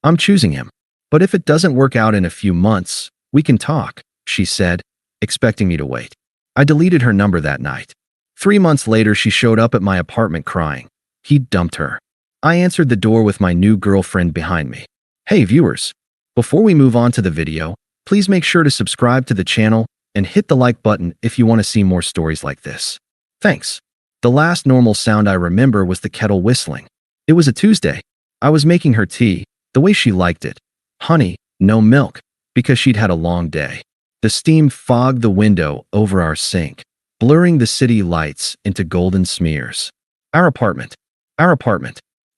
I'm choosing him. But if it doesn't work out in a few months, we can talk, she said, expecting me to wait. I deleted her number that night. 3 months later, she showed up at my apartment crying. He'd dumped her. I answered the door with my new girlfriend behind me. Hey viewers, before we move on to the video, please make sure to subscribe to the channel and hit the like button if you want to see more stories like this. Thanks. The last normal sound I remember was the kettle whistling. It was a Tuesday. I was making her tea, the way she liked it. Honey, no milk, because she'd had a long day. The steam fogged the window over our sink, blurring the city lights into golden smears. Our apartment.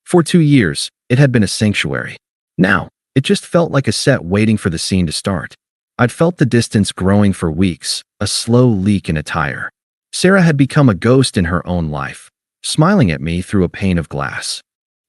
For 2 years, it had been a sanctuary. Now, it just felt like a set waiting for the scene to start. I'd felt the distance growing for weeks, a slow leak in a tire. Sarah had become a ghost in her own life, smiling at me through a pane of glass.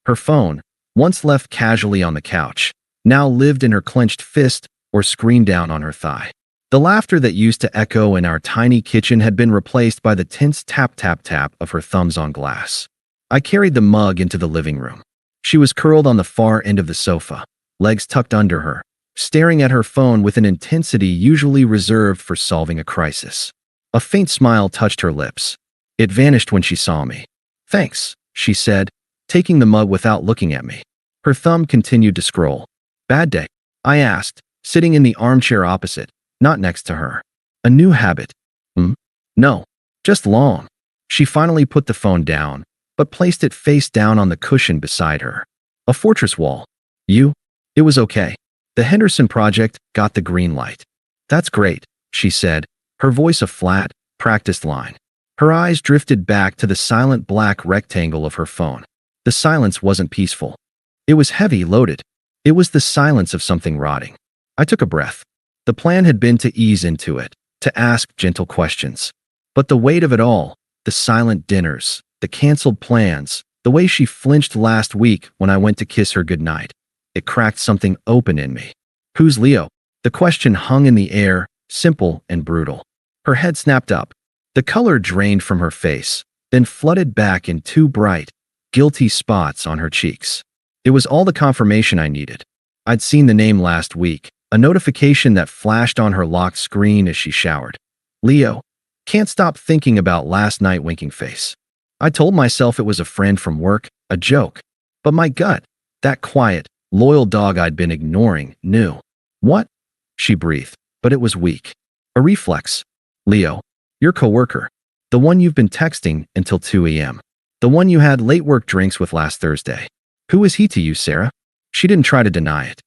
Her phone, once left casually on the couch, now lived in her clenched fist or screened down on her thigh. The laughter that used to echo in our tiny kitchen had been replaced by the tense tap-tap-tap of her thumbs on glass. I carried the mug into the living room. She was curled on the far end of the sofa, legs tucked under her, staring at her phone with an intensity usually reserved for solving a crisis. A faint smile touched her lips. It vanished when she saw me. Thanks, she said, taking the mug without looking at me. Her thumb continued to scroll. Bad day? I asked, sitting in the armchair opposite, not next to her. A new habit. No, just long. She finally put the phone down, but placed it face down on the cushion beside her. A fortress wall. You? It was okay. The Henderson project got the green light. That's great, she said, her voice a flat, practiced line. Her eyes drifted back to the silent black rectangle of her phone. The silence wasn't peaceful. It was heavy, loaded. It was the silence of something rotting. I took a breath. The plan had been to ease into it, to ask gentle questions. But the weight of it all, the silent dinners, the canceled plans, the way she flinched last week when I went to kiss her goodnight, it cracked something open in me. Who's Leo? The question hung in the air, simple and brutal. Her head snapped up. The color drained from her face, then flooded back in 2 bright, guilty spots on her cheeks. It was all the confirmation I needed. I'd seen the name last week, a notification that flashed on her locked screen as she showered. Leo. Can't stop thinking about last night, winking face. I told myself it was a friend from work, a joke. But my gut, that quiet, loyal dog I'd been ignoring, knew. What? She breathed, but it was weak. A reflex. Leo. Your coworker. The one you've been texting until 2 a.m. The one you had late work drinks with last Thursday. Who is he to you, Sarah? She didn't try to deny it.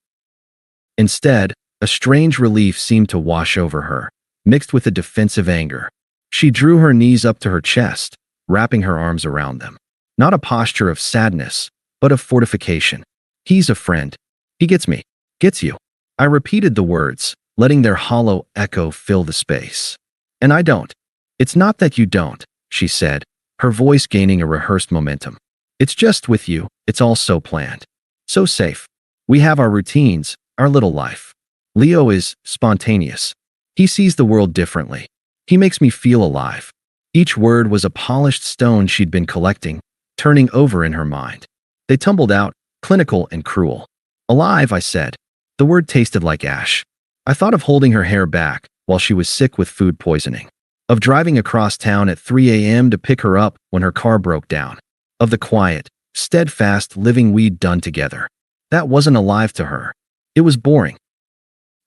Instead, a strange relief seemed to wash over her, mixed with a defensive anger. She drew her knees up to her chest, wrapping her arms around them. Not a posture of sadness, but of fortification. He's a friend. He gets me. Gets you. I repeated the words, letting their hollow echo fill the space. And I don't. It's not that you don't, she said, her voice gaining a rehearsed momentum. It's just with you, it's all so planned. So safe. We have our routines, our little life. Leo is spontaneous. He sees the world differently. He makes me feel alive. Each word was a polished stone she'd been collecting, turning over in her mind. They tumbled out, clinical and cruel. Alive, I said. The word tasted like ash. I thought of holding her hair back while she was sick with food poisoning. Of driving across town at 3 a.m. to pick her up when her car broke down. Of the quiet, steadfast living we'd done together. That wasn't alive to her. It was boring.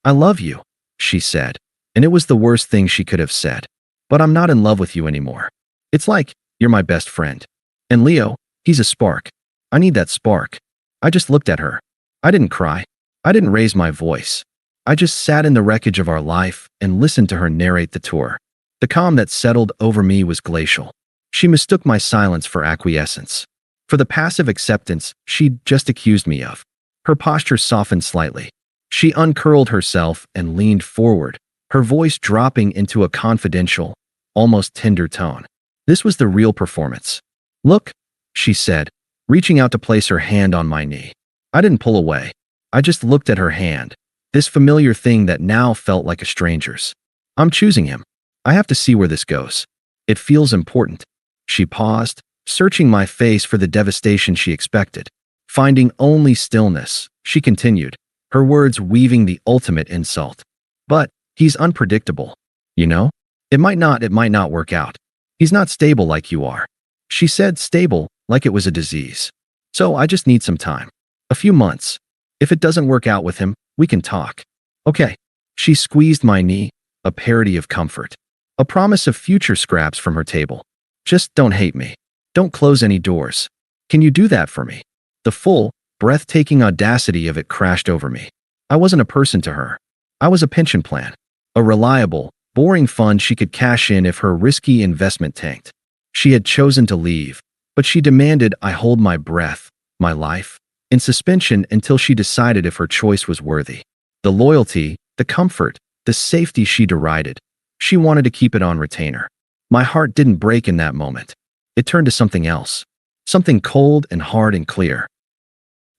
I love you, she said, and it was the worst thing she could have said. But I'm not in love with you anymore. It's like, you're my best friend. And Leo, he's a spark. I need that spark. I just looked at her. I didn't cry. I didn't raise my voice. I just sat in the wreckage of our life and listened to her narrate the tour. The calm that settled over me was glacial. She mistook my silence for acquiescence, for the passive acceptance she'd just accused me of. Her posture softened slightly. She uncurled herself and leaned forward, her voice dropping into a confidential, almost tender tone. This was the real performance. Look, she said, reaching out to place her hand on my knee. I didn't pull away. I just looked at her hand, this familiar thing that now felt like a stranger's. I'm choosing him. I have to see where this goes. It feels important. She paused, searching my face for the devastation she expected. Finding only stillness, she continued, her words weaving the ultimate insult. But he's unpredictable. You know? It might not work out. He's not stable like you are. She said stable like it was a disease. So I just need some time. A few months. If it doesn't work out with him, we can talk. Okay. She squeezed my knee, a parody of comfort. A promise of future scraps from her table. Just don't hate me. Don't close any doors. Can you do that for me? The full, breathtaking audacity of it crashed over me. I wasn't a person to her. I was a pension plan. A reliable, boring fund she could cash in if her risky investment tanked. She had chosen to leave, but she demanded I hold my breath, my life, in suspension until she decided if her choice was worthy. The loyalty, the comfort, the safety she derided. She wanted to keep it on retainer. My heart didn't break in that moment. It turned to something else. Something cold and hard and clear.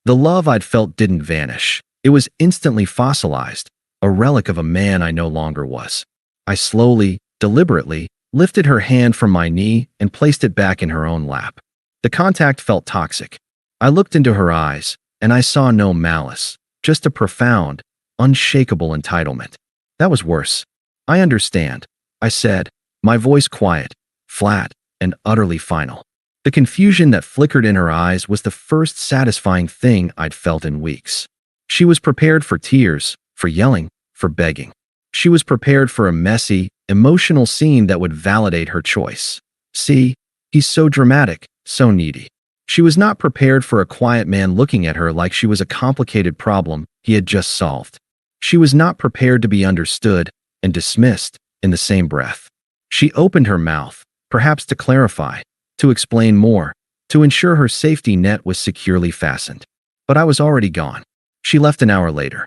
The love I'd felt didn't vanish. It was instantly fossilized, a relic of a man I no longer was. I slowly, deliberately, lifted her hand from my knee and placed it back in her own lap. The contact felt toxic. I looked into her eyes, and I saw no malice, just a profound, unshakable entitlement. That was worse. I understand, I said, my voice quiet, flat, and utterly final. The confusion that flickered in her eyes was the first satisfying thing I'd felt in weeks. She was prepared for tears, for yelling, for begging. She was prepared for a messy, emotional scene that would validate her choice. See, he's so dramatic, so needy. She was not prepared for a quiet man looking at her like she was a complicated problem he had just solved. She was not prepared to be understood and dismissed in the same breath. She opened her mouth, perhaps to clarify, to explain more, to ensure her safety net was securely fastened. But I was already gone. She left an hour later.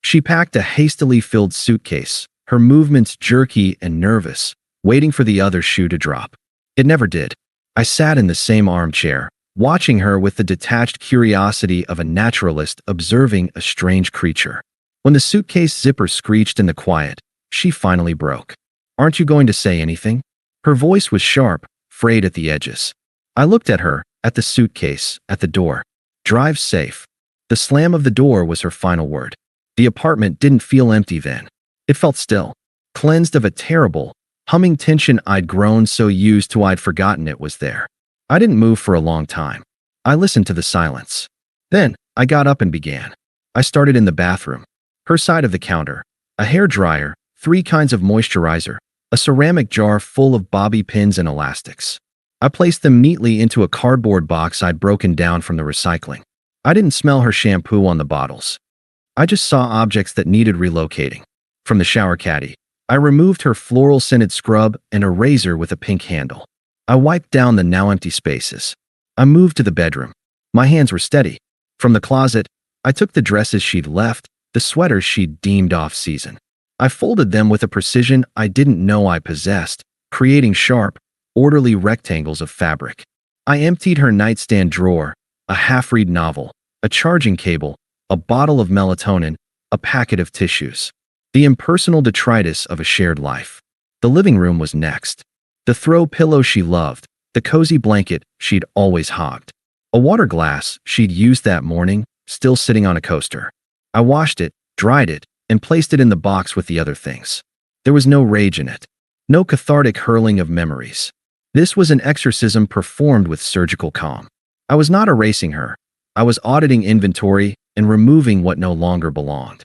She packed a hastily filled suitcase, her movements jerky and nervous, waiting for the other shoe to drop. It never did. I sat in the same armchair, watching her with the detached curiosity of a naturalist observing a strange creature. When the suitcase zipper screeched in the quiet, she finally broke. "Aren't you going to say anything?" Her voice was sharp, frayed at the edges. I looked at her, at the suitcase, at the door. "Drive safe." The slam of the door was her final word. The apartment didn't feel empty then. It felt still, cleansed of a terrible, humming tension I'd grown so used to I'd forgotten it was there. I didn't move for a long time. I listened to the silence. Then, I got up and began. I started in the bathroom. Her side of the counter. A hairdryer, 3 kinds of moisturizer, a ceramic jar full of bobby pins and elastics. I placed them neatly into a cardboard box I'd broken down from the recycling. I didn't smell her shampoo on the bottles. I just saw objects that needed relocating. From the shower caddy, I removed her floral-scented scrub and a razor with a pink handle. I wiped down the now empty spaces. I moved to the bedroom. My hands were steady. From the closet, I took the dresses she'd left, the sweaters she'd deemed off-season. I folded them with a precision I didn't know I possessed, creating sharp, orderly rectangles of fabric. I emptied her nightstand drawer, a half-read novel, a charging cable, a bottle of melatonin, a packet of tissues. The impersonal detritus of a shared life. The living room was next. The throw pillow she loved, the cozy blanket she'd always hogged. A water glass she'd used that morning, still sitting on a coaster. I washed it, dried it, and placed it in the box with the other things. There was no rage in it. No cathartic hurling of memories. This was an exorcism performed with surgical calm. I was not erasing her. I was auditing inventory and removing what no longer belonged.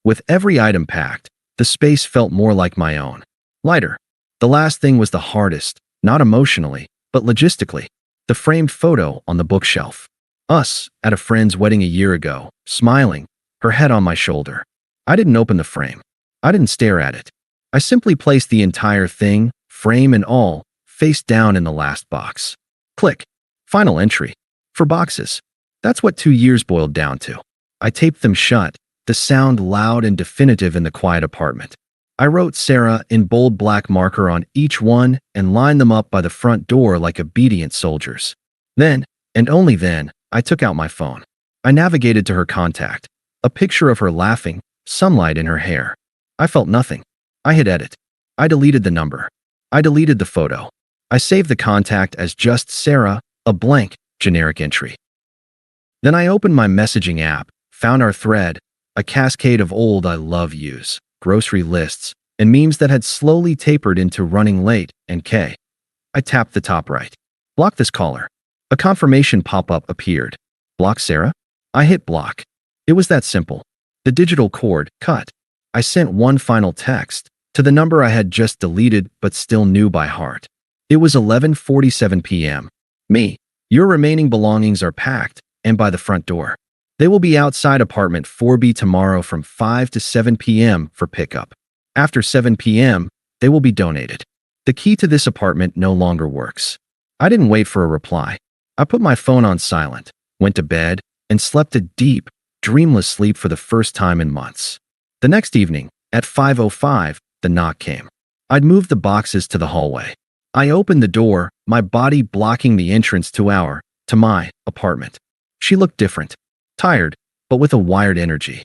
With every item packed, the space felt more like my own. Lighter. The last thing was the hardest, not emotionally, but logistically. The framed photo on the bookshelf. Us, at a friend's wedding a year ago, smiling, her head on my shoulder. I didn't open the frame. I didn't stare at it. I simply placed the entire thing, frame and all, face down in the last box. Click. Final entry. For boxes. That's what 2 years boiled down to. I taped them shut, the sound loud and definitive in the quiet apartment. I wrote Sarah in bold black marker on each one and lined them up by the front door like obedient soldiers. Then, and only then, I took out my phone. I navigated to her contact. A picture of her laughing, sunlight in her hair. I felt nothing. I hit edit. I deleted the number. I deleted the photo. I saved the contact as just Sarah, a blank, generic entry. Then I opened my messaging app, found our thread, a cascade of old I love yous, grocery lists, and memes that had slowly tapered into running late and K. I tapped the top right. Block this caller. A confirmation pop-up appeared. Block Sarah? I hit block. It was that simple. The digital cord cut. I sent one final text to the number I had just deleted but still knew by heart. It was 11:47 p.m. Me. Your remaining belongings are packed and by the front door. They will be outside apartment 4B tomorrow from 5 to 7 p.m. for pickup. After 7 p.m., they will be donated. The key to this apartment no longer works. I didn't wait for a reply. I put my phone on silent, went to bed, and slept a deep, dreamless sleep for the first time in months. The next evening, at 5:05, the knock came. I'd moved the boxes to the hallway. I opened the door, my body blocking the entrance to my apartment. She looked different, tired, but with a wired energy.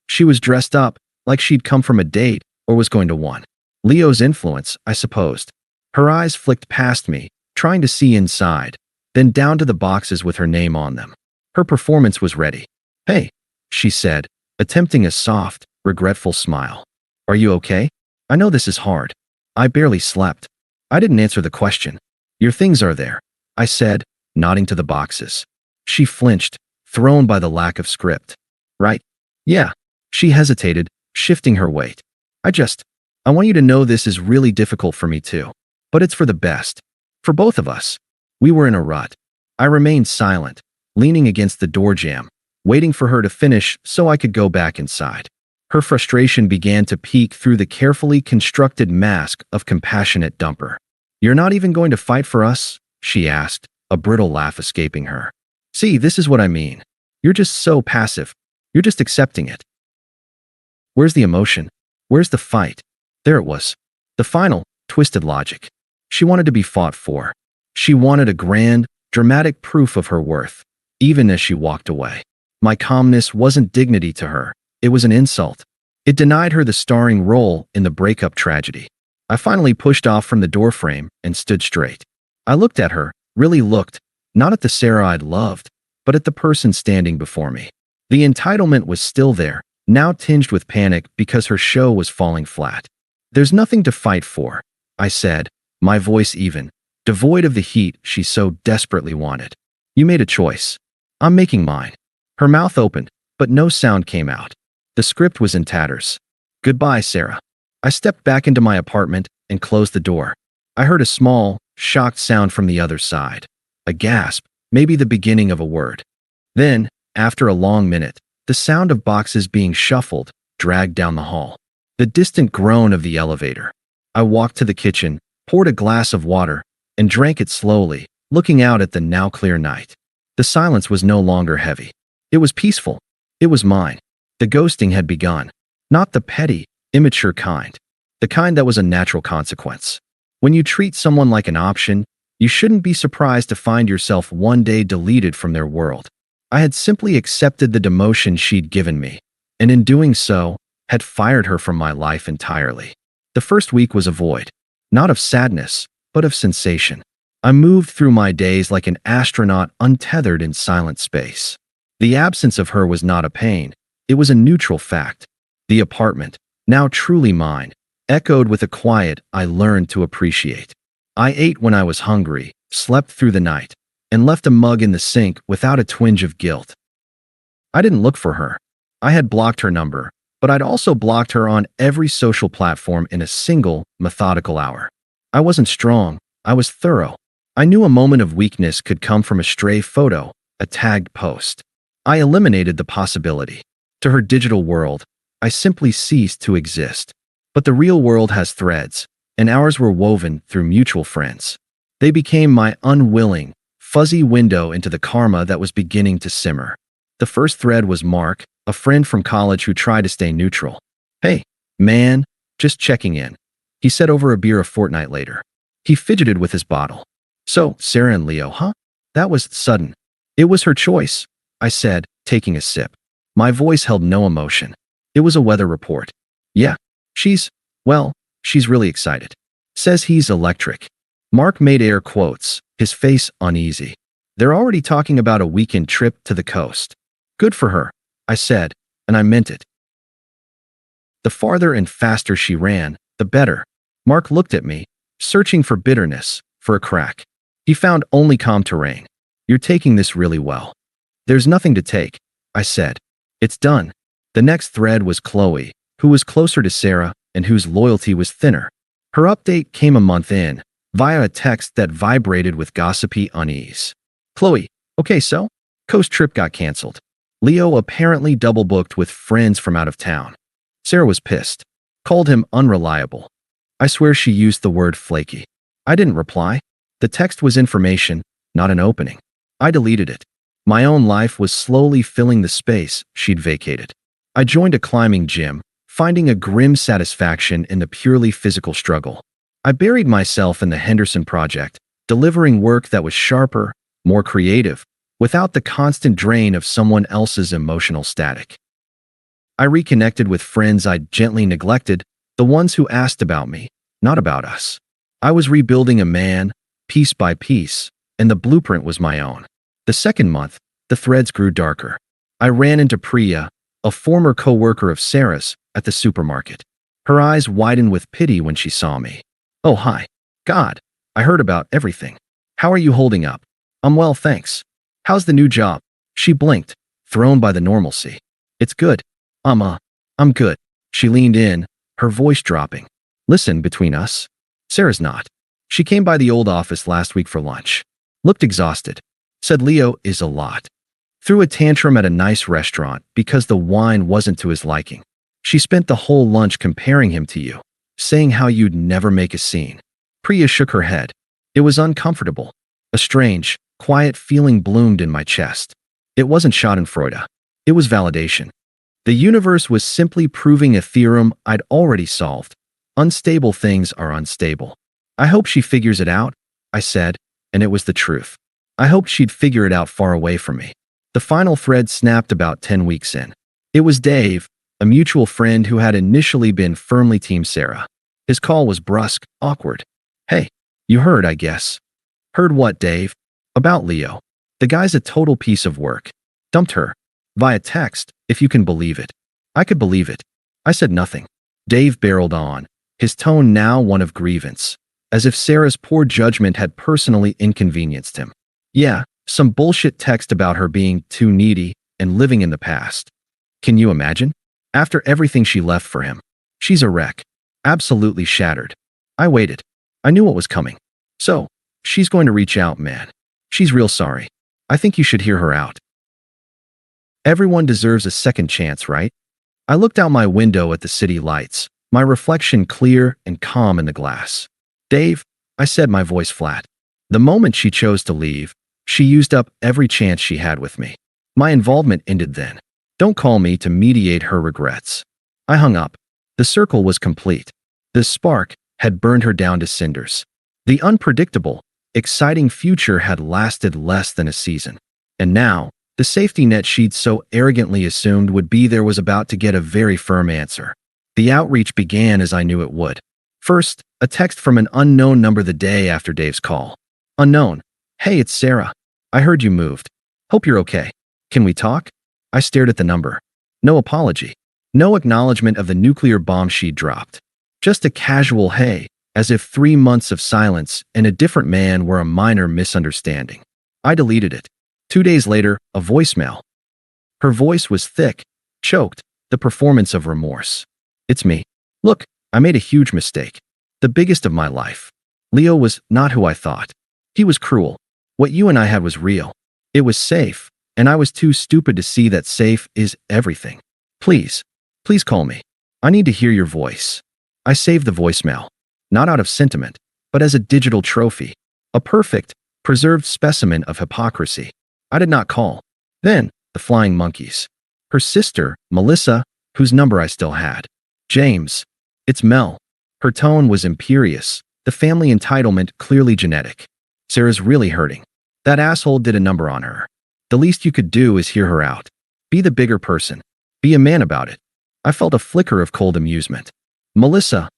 She was dressed up, like she'd come from a date or was going to one. Leo's influence, I supposed. Her eyes flicked past me, trying to see inside, then down to the boxes with her name on them. Her performance was ready. "Hey," she said, attempting a soft, regretful smile. "Are you okay? I know this is hard." I barely slept. I didn't answer the question. "Your things are there," I said, nodding to the boxes. She flinched, thrown by the lack of script. "Right? Yeah." She hesitated, shifting her weight. I want you to know this is really difficult for me too. But it's for the best. For both of us." We were in a rut. I remained silent, leaning against the door jamb, waiting for her to finish so I could go back inside. Her frustration began to peek through the carefully constructed mask of compassionate dumper. "You're not even going to fight for us?" she asked, a brittle laugh escaping her. "See, this is what I mean. You're just so passive. You're just accepting it. Where's the emotion? Where's the fight?" There it was. The final, twisted logic. She wanted to be fought for. She wanted a grand, dramatic proof of her worth, even as she walked away. My calmness wasn't dignity to her. It was an insult. It denied her the starring role in the breakup tragedy. I finally pushed off from the doorframe and stood straight. I looked at her, really looked, not at the Sarah I'd loved, but at the person standing before me. The entitlement was still there, now tinged with panic because her show was falling flat. "There's nothing to fight for," I said, my voice even, devoid of the heat she so desperately wanted. "You made a choice. I'm making mine." Her mouth opened, but no sound came out. The script was in tatters. "Goodbye, Sarah." I stepped back into my apartment and closed the door. I heard a small, shocked sound from the other side. A gasp, maybe the beginning of a word. Then, after a long minute, the sound of boxes being shuffled, dragged down the hall. The distant groan of the elevator. I walked to the kitchen, poured a glass of water, and drank it slowly, looking out at the now clear night. The silence was no longer heavy. It was peaceful. It was mine. The ghosting had begun. Not the petty, immature kind. The kind that was a natural consequence. When you treat someone like an option, you shouldn't be surprised to find yourself one day deleted from their world. I had simply accepted the demotion she'd given me, and in doing so, had fired her from my life entirely. The first week was a void, not of sadness, but of sensation. I moved through my days like an astronaut untethered in silent space. The absence of her was not a pain, it was a neutral fact. The apartment, now truly mine, echoed with a quiet I learned to appreciate. I ate when I was hungry, slept through the night, and left a mug in the sink without a twinge of guilt. I didn't look for her. I had blocked her number, but I'd also blocked her on every social platform in a single, methodical hour. I wasn't strong, I was thorough. I knew a moment of weakness could come from a stray photo, a tagged post. I eliminated the possibility. To her digital world, I simply ceased to exist. But the real world has threads, and ours were woven through mutual friends. They became my unwilling, fuzzy window into the karma that was beginning to simmer. The first thread was Mark, a friend from college who tried to stay neutral. "Hey, man, just checking in," he said over a beer a fortnight later. He fidgeted with his bottle. "So, Sarah and Leo, huh?" That was sudden. "It was her choice," I said, taking a sip. My voice held no emotion. It was a weather report. "Yeah, she's really excited. Says he's electric." Mark made air quotes, his face uneasy. They're already talking about a weekend trip to the coast. Good for her, I said, and I meant it. The farther and faster she ran, the better. Mark looked at me, searching for bitterness, for a crack. He found only calm terrain. You're taking this really well. There's nothing to take, I said. It's done. The next thread was Qley, who was closer to Sarah and whose loyalty was thinner. Her update came a month in, via a text that vibrated with gossipy unease. Qley, okay so? Coast trip got canceled. Leo apparently double-booked with friends from out of town. Sarah was pissed. Called him unreliable. I swear she used the word flaky. I didn't reply. The text was information, not an opening. I deleted it. My own life was slowly filling the space she'd vacated. I joined a climbing gym, finding a grim satisfaction in the purely physical struggle. I buried myself in the Henderson Project, delivering work that was sharper, more creative, without the constant drain of someone else's emotional static. I reconnected with friends I'd gently neglected, the ones who asked about me, not about us. I was rebuilding a man, piece by piece, and the blueprint was my own. The second month, the threads grew darker. I ran into Priya, a former co-worker of Sarah's, at the supermarket. Her eyes widened with pity when she saw me. Oh, hi. God, I heard about everything. How are you holding up? I'm well, thanks. How's the new job? She blinked, thrown by the normalcy. It's good. I'm good. She leaned in, her voice dropping. Listen, between us. Sarah's not. She came by the old office last week for lunch. Looked exhausted. Said Leo is a lot. Threw a tantrum at a nice restaurant because the wine wasn't to his liking. She spent the whole lunch comparing him to you, saying how you'd never make a scene. Priya shook her head. It was uncomfortable. A strange, quiet feeling bloomed in my chest. It wasn't schadenfreude. It was validation. The universe was simply proving a theorem I'd already solved. Unstable things are unstable. I hope she figures it out, I said, and it was the truth. I hoped she'd figure it out far away from me. The final thread snapped about 10 weeks in. It was Dave, a mutual friend who had initially been firmly Team Sarah. His call was brusque, awkward. Hey, you heard, I guess. Heard what, Dave? About Leo. The guy's a total piece of work. Dumped her. Via text, if you can believe it. I could believe it. I said nothing. Dave barreled on, his tone now one of grievance, as if Sarah's poor judgment had personally inconvenienced him. Yeah, some bullshit text about her being too needy and living in the past. Can you imagine? After everything she left for him. She's a wreck. Absolutely shattered. I waited. I knew what was coming. So, she's going to reach out, man. She's real sorry. I think you should hear her out. Everyone deserves a second chance, right? I looked out my window at the city lights, my reflection clear and calm in the glass. Dave, I said, my voice flat. The moment she chose to leave, she used up every chance she had with me. My involvement ended then. Don't call me to mediate her regrets. I hung up. The circle was complete. The spark had burned her down to cinders. The unpredictable, exciting future had lasted less than a season. And now, the safety net she'd so arrogantly assumed would be there was about to get a very firm answer. The outreach began as I knew it would. First, a text from an unknown number the day after Dave's call. Unknown. Hey, it's Sarah. I heard you moved. Hope you're okay. Can we talk? I stared at the number. No apology. No acknowledgement of the nuclear bomb she'd dropped. Just a casual hey, as if 3 months of silence and a different man were a minor misunderstanding. I deleted it. 2 days later, a voicemail. Her voice was thick, choked, the performance of remorse. It's me. Look, I made a huge mistake. The biggest of my life. Leo was not who I thought. He was cruel. What you and I had was real. It was safe, and I was too stupid to see that safe is everything. Please call me. I need to hear your voice. I saved the voicemail, not out of sentiment, but as a digital trophy. A perfect, preserved specimen of hypocrisy. I did not call. Then, the flying monkeys. Her sister, Melissa, whose number I still had. James. It's Mel. Her tone was imperious, the family entitlement clearly genetic. Sarah's really hurting. That asshole did a number on her. The least you could do is hear her out. Be the bigger person. Be a man about it. I felt a flicker of cold amusement. Melissa,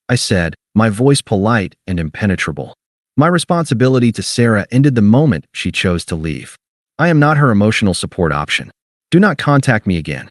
I said, my voice polite and impenetrable. My responsibility to Sarah ended the moment she chose to leave. I am not her emotional support option. Do not contact me again.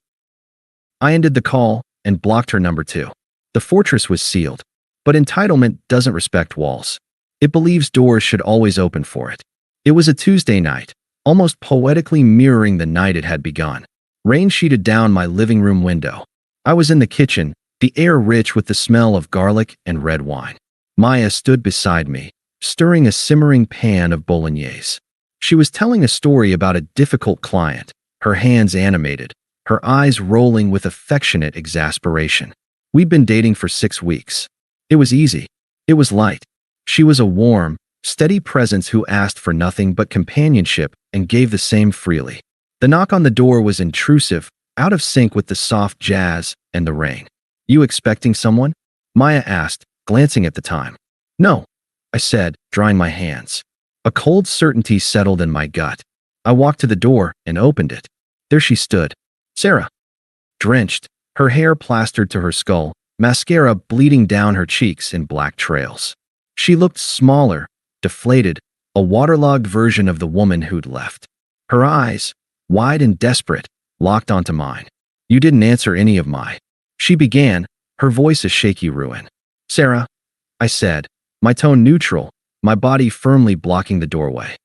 I ended the call and blocked her number 2. The fortress was sealed, but entitlement doesn't respect walls. It believes doors should always open for it. It was a Tuesday night, almost poetically mirroring the night it had begun. Rain sheeted down my living room window. I was in the kitchen, the air rich with the smell of garlic and red wine. Maya stood beside me, stirring a simmering pan of bolognese. She was telling a story about a difficult client, her hands animated, her eyes rolling with affectionate exasperation. We'd been dating for 6 weeks. It was easy. It was light. She was a warm, steady presence who asked for nothing but companionship and gave the same freely. The knock on the door was intrusive, out of sync with the soft jazz and the rain. "You expecting someone?" Maya asked, glancing at the time. "No," I said, drying my hands. A cold certainty settled in my gut. I walked to the door and opened it. There she stood. Sarah. Drenched, her hair plastered to her skull, mascara bleeding down her cheeks in black trails. She looked smaller, deflated, a waterlogged version of the woman who'd left. Her eyes, wide and desperate, locked onto mine. "You didn't answer any of my..." She began, her voice a shaky ruin. "Sarah," I said, my tone neutral, my body firmly blocking the doorway.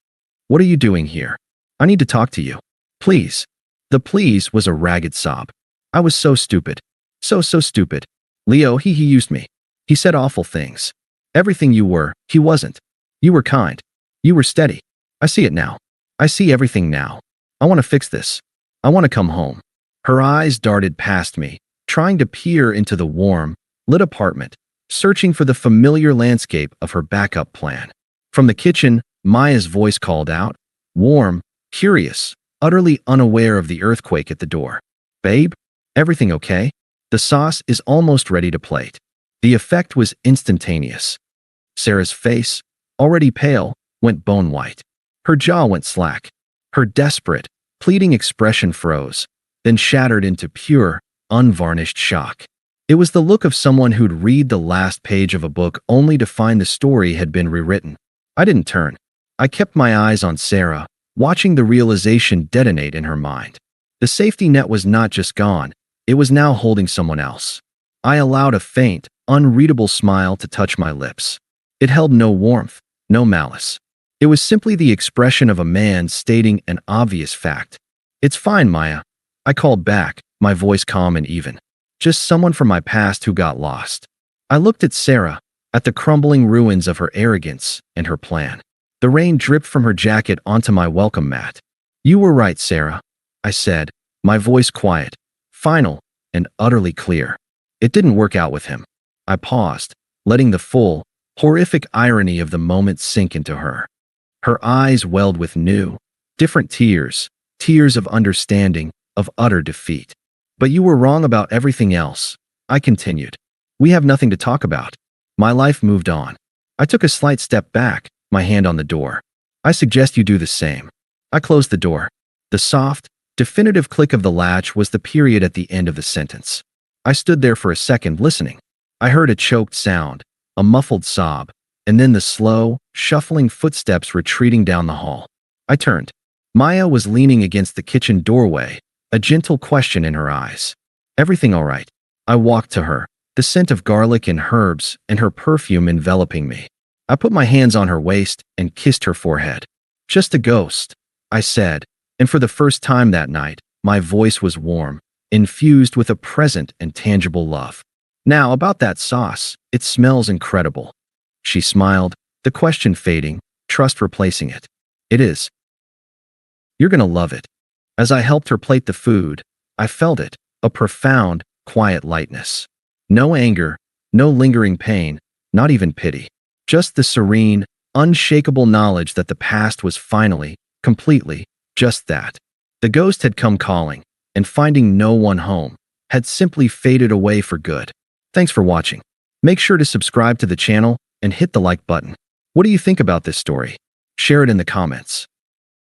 "What are you doing here? I need to talk to you. Please." The please was a ragged sob. I was so stupid. So stupid. Leo, he used me. He said awful things. Everything you were, he wasn't. You were kind. You were steady. I see it now. I see everything now. I want to fix this. I want to come home." Her eyes darted past me, trying to peer into the warm, lit apartment, searching for the familiar landscape of her backup plan. From the kitchen, Maya's voice called out, warm, curious, utterly unaware of the earthquake at the door. "Babe, everything okay? The sauce is almost ready to plate." The effect was instantaneous. Sarah's face, already pale, went bone white. Her jaw went slack. Her desperate, pleading expression froze, then shattered into pure, unvarnished shock. It was the look of someone who'd read the last page of a book only to find the story had been rewritten. I didn't turn. I kept my eyes on Sarah, watching the realization detonate in her mind. The safety net was not just gone, it was now holding someone else. I allowed a faint, unreadable smile to touch my lips. It held no warmth, no malice. It was simply the expression of a man stating an obvious fact. "It's fine, Maya," I called back, my voice calm and even. "Just someone from my past who got lost." I looked at Sarah, at the crumbling ruins of her arrogance and her plan. The rain dripped from her jacket onto my welcome mat. "You were right, Sarah," I said, my voice quiet, final, and utterly clear. "It didn't work out with him." I paused, letting the full, horrific irony of the moment sink into her. Her eyes welled with new, different tears, tears of understanding, of utter defeat. "But you were wrong about everything else," I continued. "We have nothing to talk about." My life moved on. I took a slight step back, my hand on the door. "I suggest you do the same." I closed the door. The soft, definitive click of the latch was the period at the end of the sentence. I stood there for a second listening. I heard a choked sound, a muffled sob, and then the slow, shuffling footsteps retreating down the hall. I turned. Maya was leaning against the kitchen doorway, a gentle question in her eyes. "Everything all right?" I walked to her, the scent of garlic and herbs and her perfume enveloping me. I put my hands on her waist and kissed her forehead. "Just a ghost," I said, and for the first time that night, my voice was warm, infused with a present and tangible love. "Now, about that sauce, it smells incredible." She smiled, the question fading, trust replacing it. "It is. You're gonna love it." As I helped her plate the food, I felt it, a profound, quiet lightness. No anger, no lingering pain, not even pity. Just the serene, unshakable knowledge that the past was finally, completely, just that. The ghost had come calling, and finding no one home, had simply faded away for good. Thanks for watching. Make sure to subscribe to the channel and hit the like button. What do you think about this story? Share it in the comments.